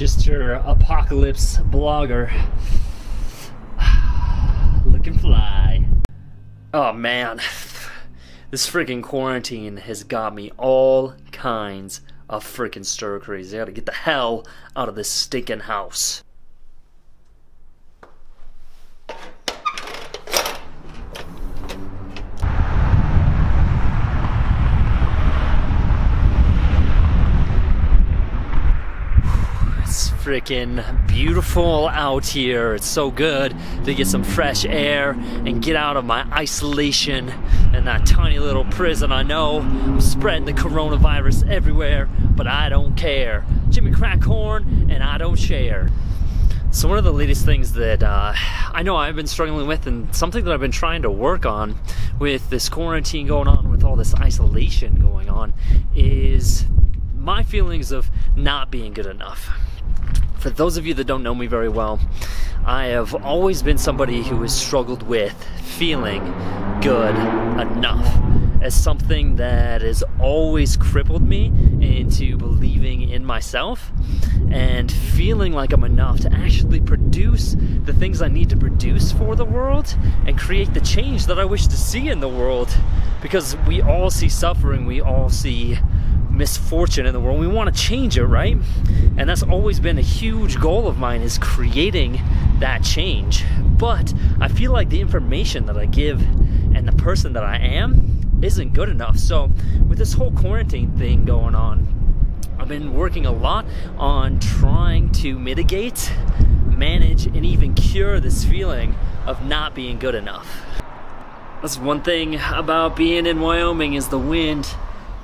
just your apocalypse blogger. Looking fly. Oh man, this freaking quarantine has got me all kinds of freaking stir crazy. I gotta get the hell out of this stinking house. Freaking beautiful out here. It's so good to get some fresh air and get out of my isolation and that tiny little prison. I know I'm spreading the coronavirus everywhere, but I don't care. Jimmy Crackhorn and I don't share. So one of the latest things that I know I've been struggling with, and something that I've been trying to work on with this quarantine going on, with all this isolation going on, is my feelings of not being good enough. For those of you that don't know me very well, I have always been somebody who has struggled with feeling good enough as something that has always crippled me into believing in myself and feeling like I'm enough to actually produce the things I need to produce for the world and create the change that I wish to see in the world. Because we all see suffering, we all see misfortune in the world. We want to change it, right? And that's always been a huge goal of mine, is creating that change. But I feel like the information that I give and the person that I am isn't good enough. So with this whole quarantine thing going on, I've been working a lot on trying to mitigate, manage, and even cure this feeling of not being good enough. That's one thing about being in Wyoming, is the wind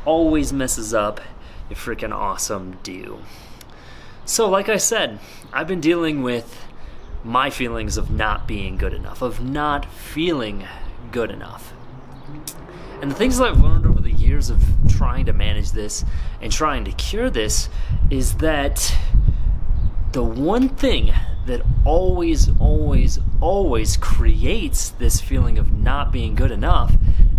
always messes up your freaking awesome dew. So like I said, I've been dealing with my feelings of not being good enough, of not feeling good enough. And the things that I've learned over the years of trying to manage this and trying to cure this is that the one thing that always creates this feeling of not being good enough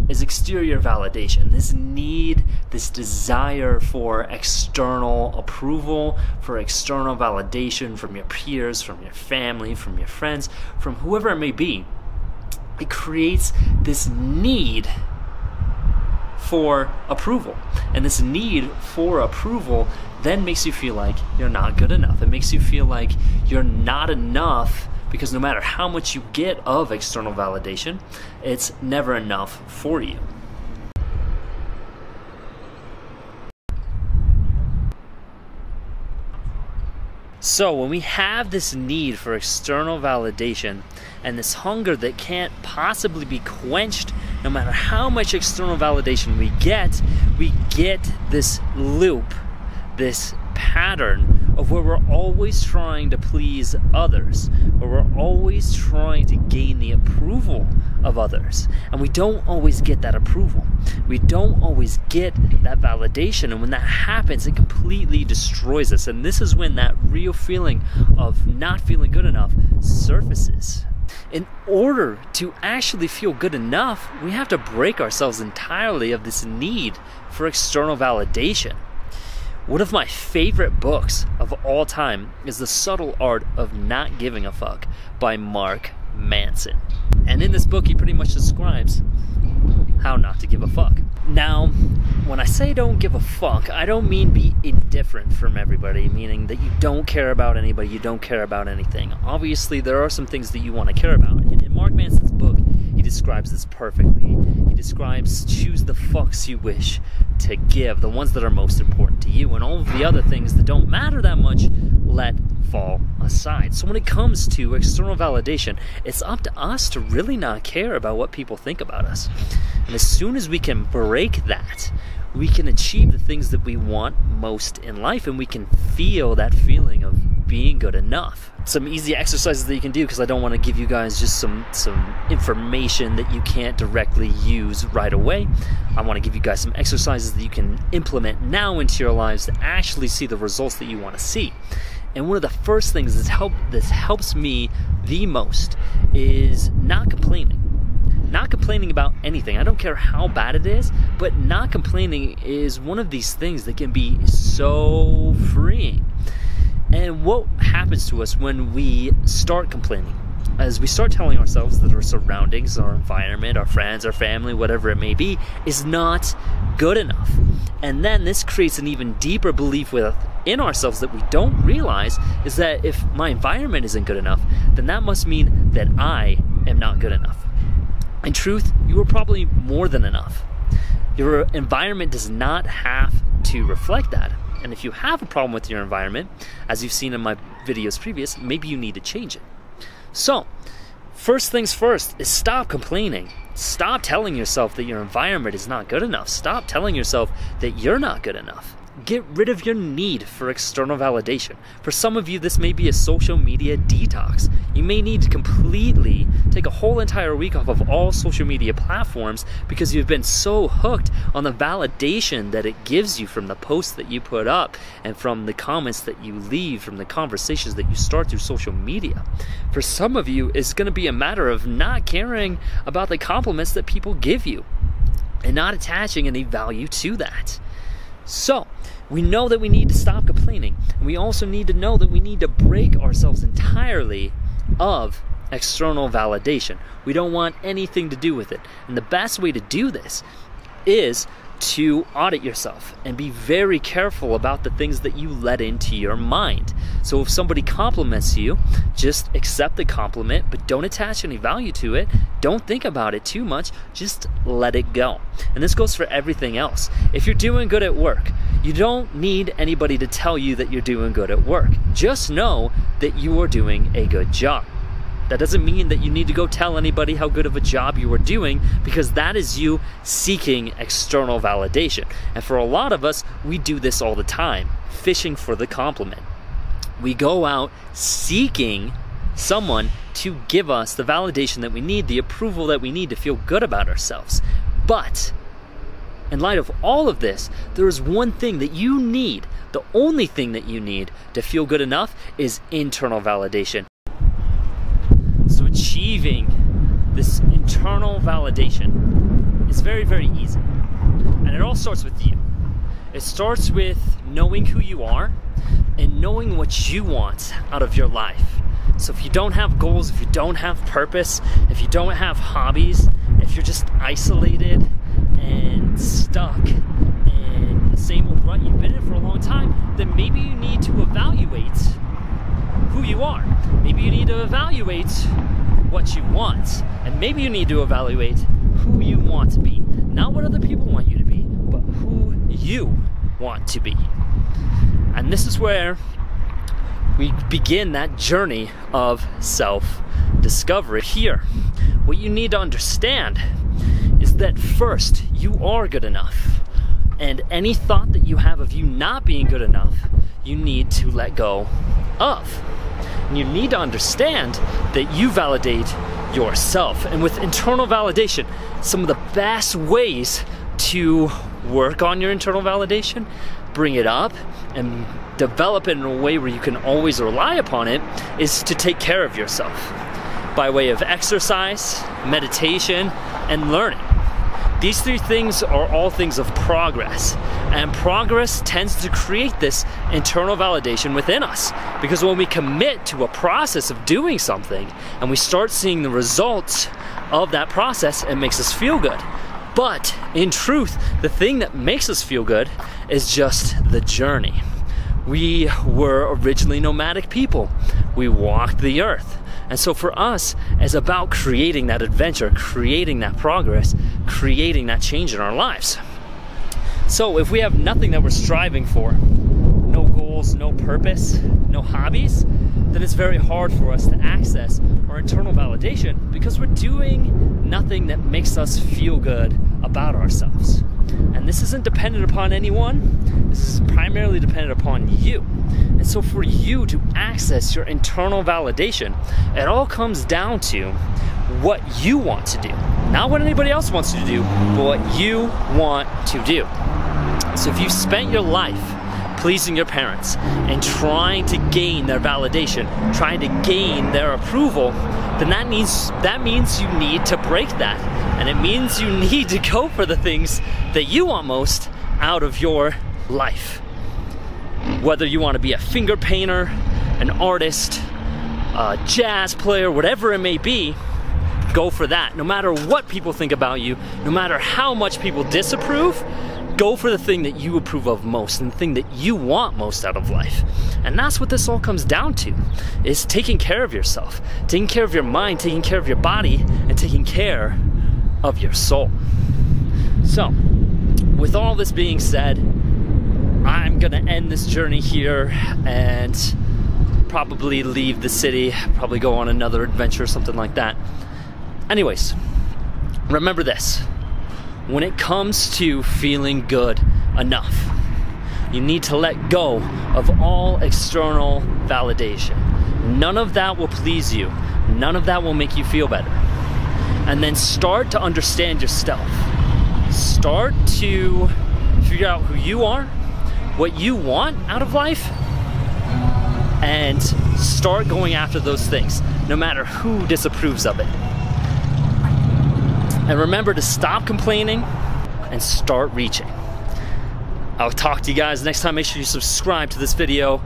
is exterior validation. This need, this desire for external approval, for external validation from your peers, from your family, from your friends, from whoever it may be. It creates this need for approval. And this need for approval then makes you feel like you're not good enough. It makes you feel like you're not enough, because no matter how much you get of external validation, it's never enough for you. So when we have this need for external validation and this hunger that can't possibly be quenched no matter how much external validation we get this loop, this pattern of where we're always trying to please others, where we're always trying to gain the approval of others. And we don't always get that approval. We don't always get that validation. And when that happens, it completely destroys us. And this is when that real feeling of not feeling good enough surfaces. In order to actually feel good enough, we have to break ourselves entirely of this need for external validation. One of my favorite books of all time is The Subtle Art of Not Giving a Fuck by Mark Manson. And in this book, he pretty much describes how not to give a fuck. Now, when I say don't give a fuck, I don't mean be indifferent from everybody, meaning that you don't care about anybody, you don't care about anything. Obviously, there are some things that you want to care about. And in Mark Manson's book, he describes this perfectly. He describes, choose the fucks you wish to give, the ones that are most important to you, and all of the other things that don't matter that much, let fall aside. So when it comes to external validation, it's up to us to really not care about what people think about us. And as soon as we can break that, we can achieve the things that we want most in life, and we can feel that feeling of being good enough. Some easy exercises that you can do, because I don't want to give you guys just some information that you can't directly use right away. I want to give you guys some exercises that you can implement now into your lives to actually see the results that you want to see. And one of the first things that helps me the most is not complaining. Not complaining about anything. I don't care how bad it is, but not complaining is one of these things that can be so freeing. And And what happens to us when we start complaining? As we start telling ourselves that our surroundings, our environment, our friends, our family, whatever it may be, is not good enough. And then this creates an even deeper belief within ourselves that we don't realize, is that if my environment isn't good enough, then that must mean that I am not good enough. In truth, you are probably more than enough. Your environment does not have to reflect that. And if you have a problem with your environment, as you've seen in my videos previous, maybe you need to change it. So, first things first is stop complaining. Stop telling yourself that your environment is not good enough. Stop telling yourself that you're not good enough. Get rid of your need for external validation. For some of you, this may be a social media detox. You may need to completely take a whole entire week off of all social media platforms because you've been so hooked on the validation that it gives you from the posts that you put up and from the comments that you leave, from the conversations that you start through social media. For some of you, it's going to be a matter of not caring about the compliments that people give you and not attaching any value to that. So, we know that we need to stop complaining, and we also need to know that we need to break ourselves entirely of external validation. We don't want anything to do with it. And the best way to do this is to audit yourself and be very careful about the things that you let into your mind. So if somebody compliments you, just accept the compliment, but don't attach any value to it. Don't think about it too much, just let it go. And this goes for everything else. If you're doing good at work, you don't need anybody to tell you that you're doing good at work. Just know that you are doing a good job. That doesn't mean that you need to go tell anybody how good of a job you are doing, because that is you seeking external validation. And for a lot of us, we do this all the time, fishing for the compliment. We go out seeking someone to give us the validation that we need, the approval that we need to feel good about ourselves. But in light of all of this, there is one thing that you need. The only thing that you need to feel good enough is internal validation. So achieving this internal validation is very, very easy. And it all starts with you. It starts with knowing who you are and knowing what you want out of your life. So if you don't have goals, if you don't have purpose, if you don't have hobbies, if you're just isolated and stuck in the same old rut you've been in for a long time, then maybe you need to evaluate who you are. Maybe you need to evaluate what you want. And maybe you need to evaluate who you want to be. Not what other people want you to be, but who you want to be. And this is where we begin that journey of self-discovery. Here, what you need to understand is that first, you are good enough. And any thought that you have of you not being good enough, you need to let go of. And you need to understand that you validate yourself. And with internal validation, some of the best ways to work on your internal validation, bring it up and develop it in a way where you can always rely upon it, is to take care of yourself by way of exercise, meditation, and learning. These three things are all things of progress, and progress tends to create this internal validation within us, because when we commit to a process of doing something and we start seeing the results of that process, it makes us feel good. But in truth, the thing that makes us feel good is just the journey. We were originally nomadic people. We walked the earth. And so for us, it's about creating that adventure, creating that progress, creating that change in our lives. So if we have nothing that we're striving for, no goals, no purpose, no hobbies, then it's very hard for us to access our internal validation, because we're doing nothing that makes us feel good about ourselves. And this isn't dependent upon anyone. This is primarily dependent upon you. And so for you to access your internal validation, it all comes down to what you want to do. Not what anybody else wants you to do, but what you want to do. So if you've spent your life pleasing your parents and trying to gain their validation, trying to gain their approval, then that means you need to break that. And it means you need to go for the things that you want most out of your life. Whether you want to be a finger painter, an artist, a jazz player, whatever it may be, go for that. No matter what people think about you, no matter how much people disapprove, go for the thing that you approve of most and the thing that you want most out of life. And that's what this all comes down to, is taking care of yourself, taking care of your mind, taking care of your body, and taking care of your soul. So, with all this being said, I'm gonna end this journey here and probably leave the city, probably go on another adventure or something like that. Anyways, remember this. When it comes to feeling good enough, you need to let go of all external validation. None of that will please you. None of that will make you feel better. And then start to understand yourself. Start to figure out who you are, what you want out of life, and start going after those things, no matter who disapproves of it. And remember to stop complaining and start reaching. I'll talk to you guys next time. Make sure you subscribe to this video.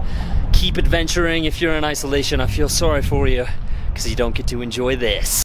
Keep adventuring. If you're in isolation, I feel sorry for you because you don't get to enjoy this.